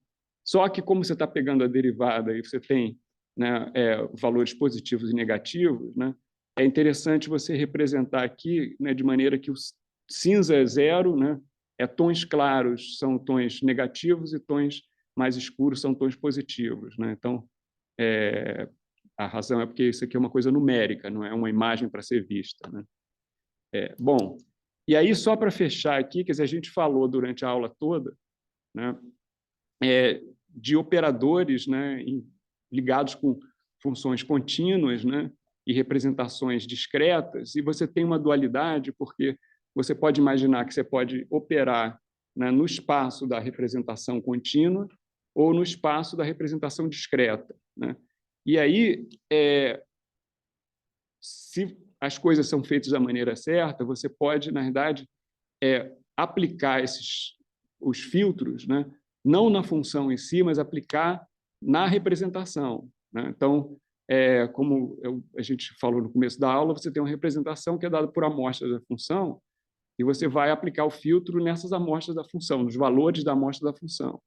Só que, como você está pegando a derivada e você tem, né, valores positivos e negativos, né, é interessante você representar aqui, né, de maneira que o cinza é zero, né, tons claros são tons negativos e tons mais escuros são tons positivos, né? Então, a razão é porque isso aqui é uma coisa numérica, não é uma imagem para ser vista, né? Bom, e aí, só para fechar aqui, quer dizer, a gente falou durante a aula toda, né, de operadores, né, ligados com funções contínuas, né, e representações discretas, e você tem uma dualidade, porque você pode imaginar que você pode operar, né, no espaço da representação contínua ou no espaço da representação discreta, né? E aí, se as coisas são feitas da maneira certa, você pode, na verdade, aplicar os filtros, né, não na função em si, mas aplicar na representação, né? Então, como a gente falou no começo da aula, você tem uma representação que é dada por amostras da função e você vai aplicar o filtro nessas amostras da função, nos valores da amostra da função,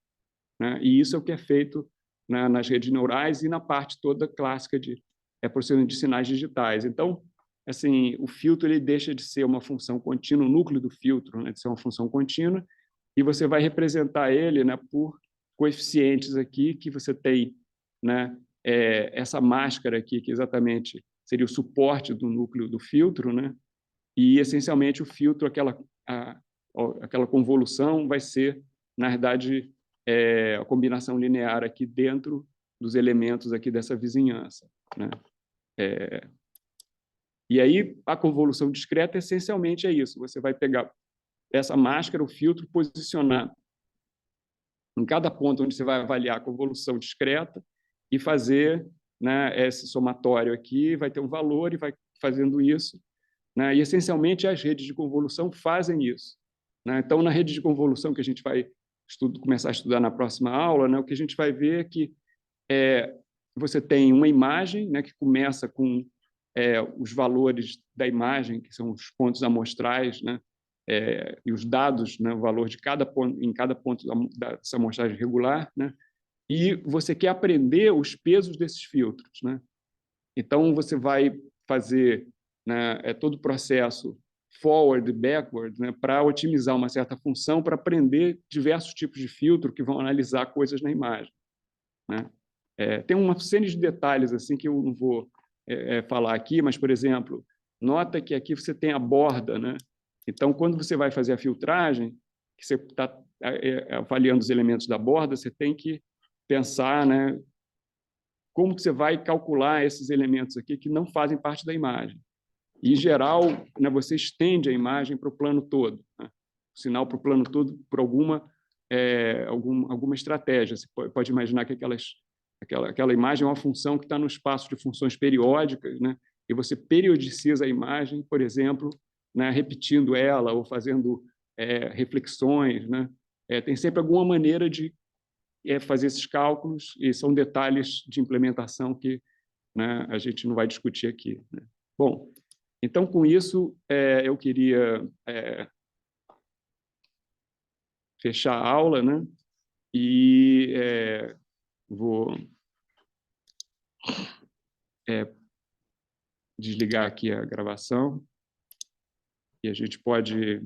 né? E isso é o que é feito, né, nas redes neurais e na parte toda clássica de processamento de sinais digitais. Então, assim, o filtro ele deixa de ser uma função contínua, o núcleo do filtro, né, de ser uma função contínua, e você vai representar ele, né, por coeficientes aqui que você tem, né, essa máscara aqui, que exatamente seria o suporte do núcleo do filtro, né, e, essencialmente, o filtro, aquela convolução, vai ser, na verdade, a combinação linear aqui dentro dos elementos aqui dessa vizinhança, né? E aí, a convolução discreta, essencialmente, é isso. Você vai pegar essa máscara, o filtro, posicionar em cada ponto onde você vai avaliar a convolução discreta e fazer, né, esse somatório aqui, vai ter um valor e vai fazendo isso, né? E, essencialmente, as redes de convolução fazem isso, né? Então, na rede de convolução que a gente vai começar a estudar na próxima aula, né, o que a gente vai ver é que você tem uma imagem, né, que começa com os valores da imagem, que são os pontos amostrais, né, e os dados, né, o valor de cada ponto, em cada ponto dessa amostragem regular, né, e você quer aprender os pesos desses filtros, né? Então, você vai fazer, né, todo o processo forward e backward, né, para otimizar uma certa função, para aprender diversos tipos de filtro que vão analisar coisas na imagem, né? Tem uma série de detalhes assim que eu não vou falar aqui, mas, por exemplo, nota que aqui você tem a borda, né? Então, quando você vai fazer a filtragem, que você está avaliando os elementos da borda, você tem que pensar, né, como que você vai calcular esses elementos aqui que não fazem parte da imagem. E, em geral, né, você estende a imagem para o plano todo, né? O sinal para o plano todo por alguma estratégia. Você pode imaginar que aquela imagem é uma função que está no espaço de funções periódicas, né? E você periodiciza a imagem, por exemplo, né, repetindo ela ou fazendo reflexões, né? Tem sempre alguma maneira de fazer esses cálculos, e são detalhes de implementação que, né, a gente não vai discutir aqui, né? Bom, então, com isso, eu queria fechar a aula, né? E vou desligar aqui a gravação e a gente pode